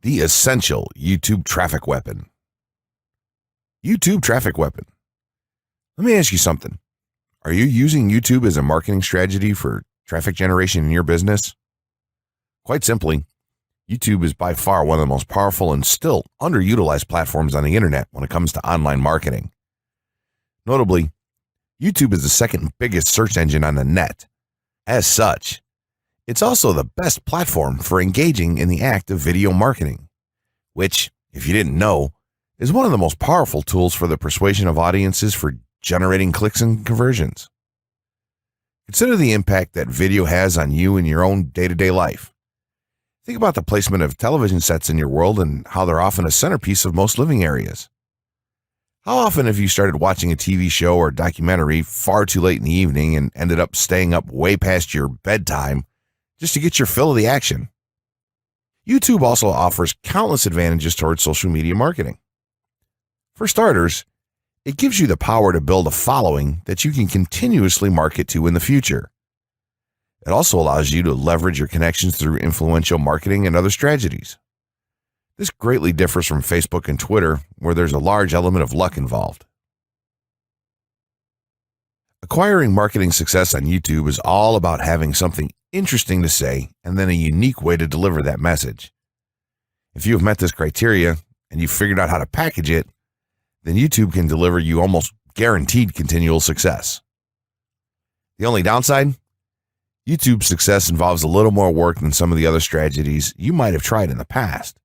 The essential YouTube traffic weapon. YouTube traffic weapon. Let me ask you something. Are you using YouTube as a marketing strategy for traffic generation in your business? Quite simply, YouTube is by far one of the most powerful and still underutilized platforms on the internet when it comes to online marketing. Notably, YouTube is the second biggest search engine on the net. As such, it's also the best platform for engaging in the act of video marketing, which, if you didn't know, is one of the most powerful tools for the persuasion of audiences for generating clicks and conversions. Consider the impact that video has on you in your own day-to-day life. Think about the placement of television sets in your world and how they're often a centerpiece of most living areas. How often have you started watching a TV show or documentary far too late in the evening and ended up staying up way past your bedtime just to get your fill of the action? YouTube also offers countless advantages towards social media marketing. For starters, it gives you the power to build a following that you can continuously market to in the future. It also allows you to leverage your connections through influential marketing and other strategies. This greatly differs from Facebook and Twitter, where there's a large element of luck involved. Acquiring marketing success on YouTube is all about having something interesting to say and then a unique way to deliver that message. If you have met this criteria and you've figured out how to package it, then YouTube can deliver you almost guaranteed continual success. The only downside? YouTube's success involves a little more work than some of the other strategies you might have tried in the past.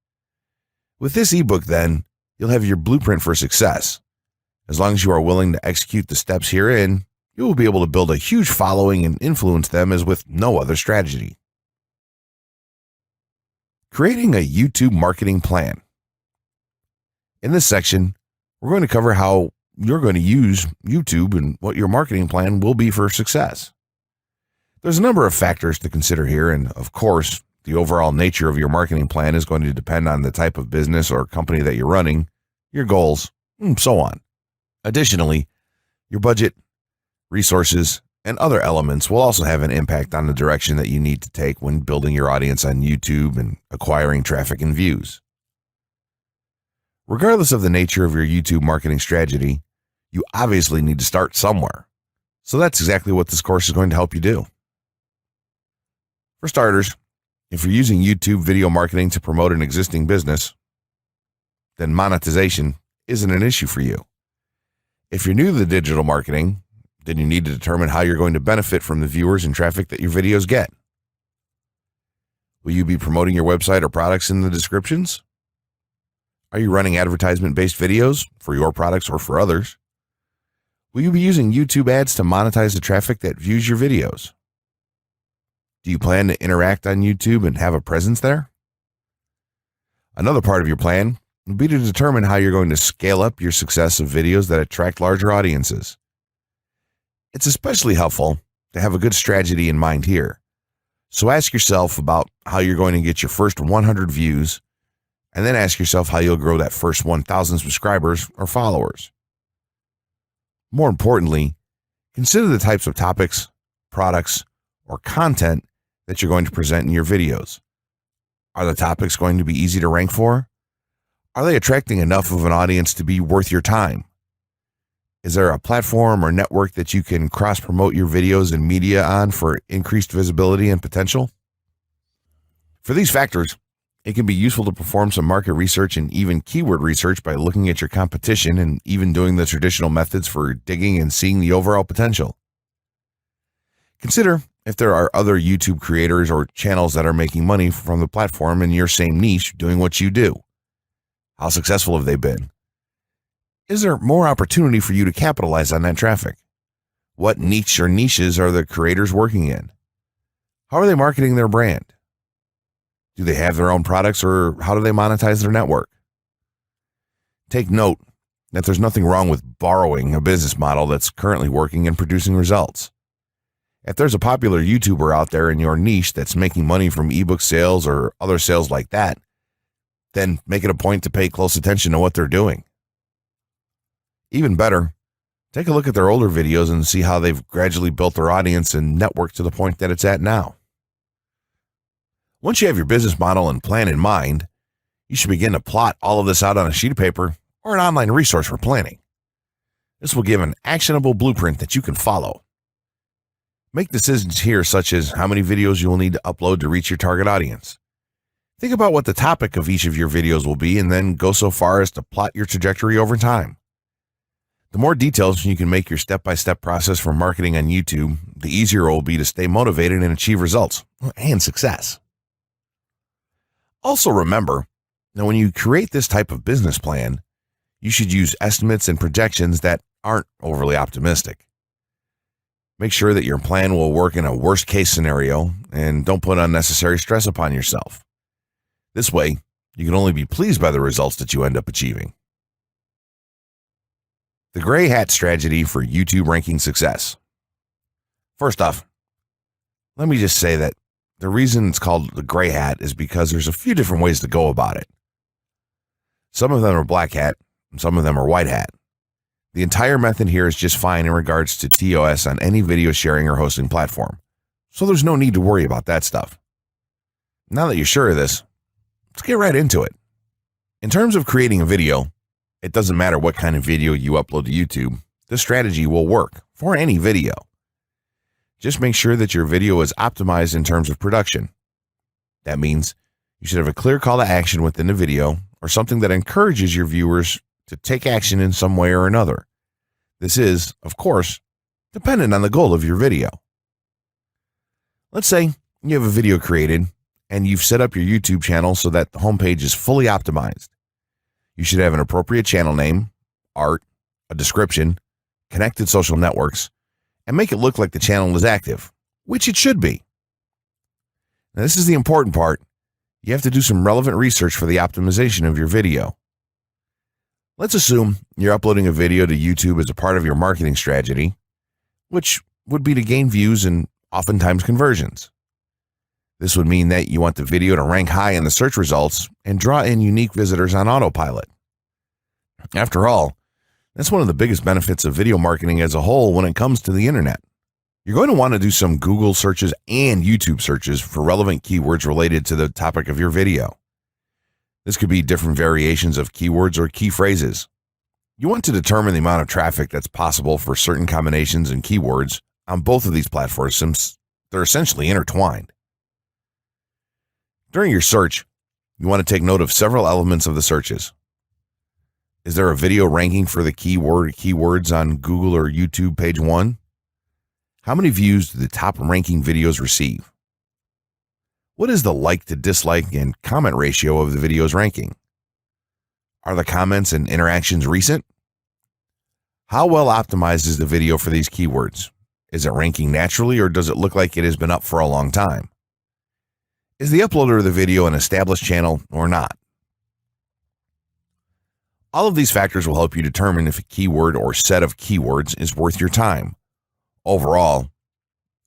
With this ebook, then, you'll have your blueprint for success. As long as you are willing to execute the steps herein, you will be able to build a huge following and influence them as with no other strategy. Creating a YouTube marketing plan. In this section, we're going to cover how you're going to use YouTube and what your marketing plan will be for success. There's a number of factors to consider here, and of course, the overall nature of your marketing plan is going to depend on the type of business or company that you're running, your goals, and so on. Additionally, your budget, resources, and other elements will also have an impact on the direction that you need to take when building your audience on YouTube and acquiring traffic and views. Regardless of the nature of your YouTube marketing strategy, you obviously need to start somewhere. So that's exactly what this course is going to help you do. For starters, if you're using YouTube video marketing to promote an existing business, then monetization isn't an issue for you. If you're new to the digital marketing, then you need to determine how you're going to benefit from the viewers and traffic that your videos get. Will you be promoting your website or products in the descriptions? Are you running advertisement-based videos for your products or for others? Will you be using YouTube ads to monetize the traffic that views your videos? Do you plan to interact on YouTube and have a presence there? Another part of your plan will be to determine how you're going to scale up your success of videos that attract larger audiences. It's especially helpful to have a good strategy in mind here. So ask yourself about how you're going to get your first 100 views, and then ask yourself how you'll grow that first 1,000 subscribers or followers. More importantly, consider the types of topics, products, or content that you're going to present in your videos. Are the topics going to be easy to rank for? Are they attracting enough of an audience to be worth your time? Is there a platform or network that you can cross-promote your videos and media on for increased visibility and potential? For these factors, it can be useful to perform some market research and even keyword research by looking at your competition and even doing the traditional methods for digging and seeing the overall potential. Consider if there are other YouTube creators or channels that are making money from the platform in your same niche doing what you do. How successful have they been? Is there more opportunity for you to capitalize on that traffic? What niche or niches are the creators working in? How are they marketing their brand? Do they have their own products, or how do they monetize their network? Take note that there's nothing wrong with borrowing a business model that's currently working and producing results. If there's a popular YouTuber out there in your niche that's making money from ebook sales or other sales like that, then make it a point to pay close attention to what they're doing. Even better, take a look at their older videos and see how they've gradually built their audience and network to the point that it's at now. Once you have your business model and plan in mind, You should begin to plot all of this out on a sheet of paper or an online resource for planning. This will give an actionable blueprint that you can follow. Make decisions here, such as how many videos you will need to upload to reach your target audience. Think about what the topic of each of your videos will be, and then go so far as to plot your trajectory over time. The more details you can make your step-by-step process for marketing on YouTube, the easier it will be to stay motivated and achieve results and success. Also remember that when you create this type of business plan, you should use estimates and projections that aren't overly optimistic. Make sure that your plan will work in a worst-case scenario and don't put unnecessary stress upon yourself. This way, you can only be pleased by the results that you end up achieving. The gray hat strategy for YouTube ranking success. First off, let me just say that the reason it's called the gray hat is because there's a few different ways to go about it. Some of them are black hat, and some of them are white hat. The entire method here is just fine in regards to TOS on any video sharing or hosting platform, so there's no need to worry about that stuff. Now that you're sure of this, let's get right into it. In terms of creating a video, it doesn't matter what kind of video you upload to YouTube, this strategy will work for any video. Just make sure that your video is optimized in terms of production. That means you should have a clear call to action within the video or something that encourages your viewers to take action in some way or another. This is, of course, dependent on the goal of your video. Let's say you have a video created and you've set up your YouTube channel so that the homepage is fully optimized. You should have an appropriate channel name, art, a description, connected social networks, and make it look like the channel is active, which it should be. Now, this is the important part. You have to do some relevant research for the optimization of your video. Let's assume you're uploading a video to YouTube as a part of your marketing strategy, which would be to gain views and oftentimes conversions. This would mean that you want the video to rank high in the search results and draw in unique visitors on autopilot. After all, that's one of the biggest benefits of video marketing as a whole when it comes to the internet. You're going to want to do some Google searches and YouTube searches for relevant keywords related to the topic of your video. This could be different variations of keywords or key phrases. You want to determine the amount of traffic that's possible for certain combinations and keywords on both of these platforms since they're essentially intertwined. During your search, you want to take note of several elements of the searches. Is there a video ranking for the keyword or keywords on Google or YouTube page 1? How many views do the top ranking videos receive? What is the like to dislike and comment ratio of the video's ranking? Are the comments and interactions recent? How well optimized is the video for these keywords? Is it ranking naturally or does it look like it has been up for a long time? Is the uploader of the video an established channel or not? All of these factors will help you determine if a keyword or set of keywords is worth your time. Overall,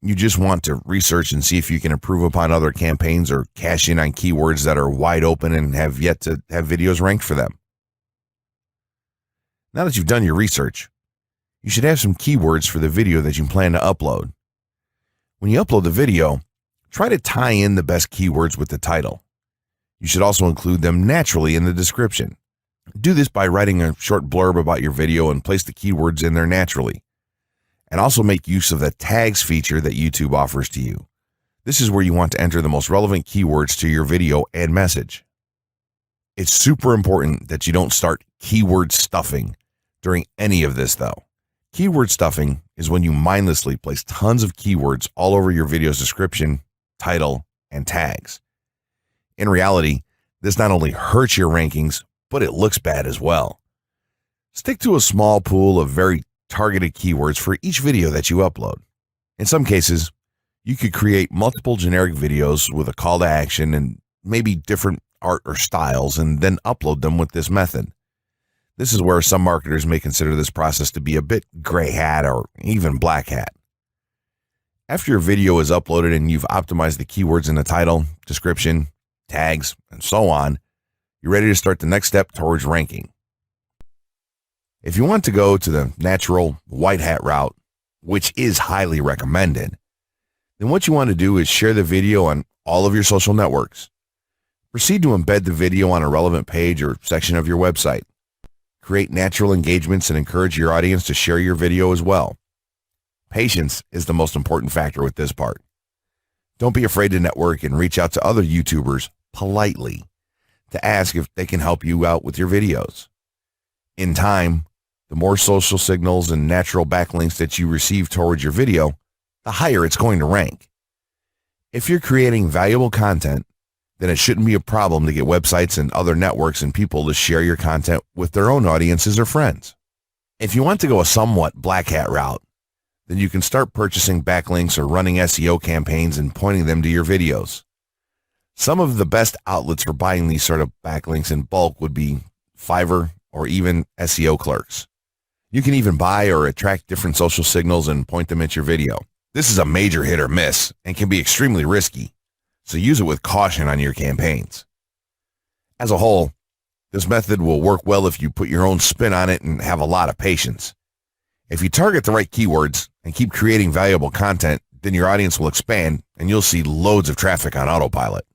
you just want to research and see if you can improve upon other campaigns or cash in on keywords that are wide open and have yet to have videos ranked for them. Now that you've done your research, you should have some keywords for the video that you plan to upload. When you upload the video, try to tie in the best keywords with the title. You should also include them naturally in the description. Do this by writing a short blurb about your video and place the keywords in there naturally. And also make use of the tags feature that YouTube offers to you. This is where you want to enter the most relevant keywords to your video and message. It's super important that you don't start keyword stuffing during any of this though. Keyword stuffing is when you mindlessly place tons of keywords all over your video's description, title, and tags. In reality, this not only hurts your rankings, but it looks bad as well. Stick to a small pool of very targeted keywords for each video that you upload. In some cases, you could create multiple generic videos with a call to action and maybe different art or styles and then upload them with this method. This is where some marketers may consider this process to be a bit gray hat or even black hat. After your video is uploaded and you've optimized the keywords in the title, description, tags, and so on, you're ready to start the next step towards ranking. If you want to go to the natural white hat route, which is highly recommended, then what you want to do is share the video on all of your social networks. Proceed to embed the video on a relevant page or section of your website. Create natural engagements and encourage your audience to share your video as well. Patience is the most important factor with this part. Don't be afraid to network and reach out to other YouTubers politely to ask if they can help you out with your videos. In time, the more social signals and natural backlinks that you receive towards your video, the higher it's going to rank. If you're creating valuable content, then it shouldn't be a problem to get websites and other networks and people to share your content with their own audiences or friends. If you want to go a somewhat black hat route, then you can start purchasing backlinks or running SEO campaigns and pointing them to your videos. Some of the best outlets for buying these sort of backlinks in bulk would be Fiverr or even SEO clerks. You can even buy or attract different social signals and point them at your video. This is a major hit or miss and can be extremely risky, so use it with caution on your campaigns. As a whole, this method will work well if you put your own spin on it and have a lot of patience. If you target the right keywords and keep creating valuable content, then your audience will expand and you'll see loads of traffic on autopilot.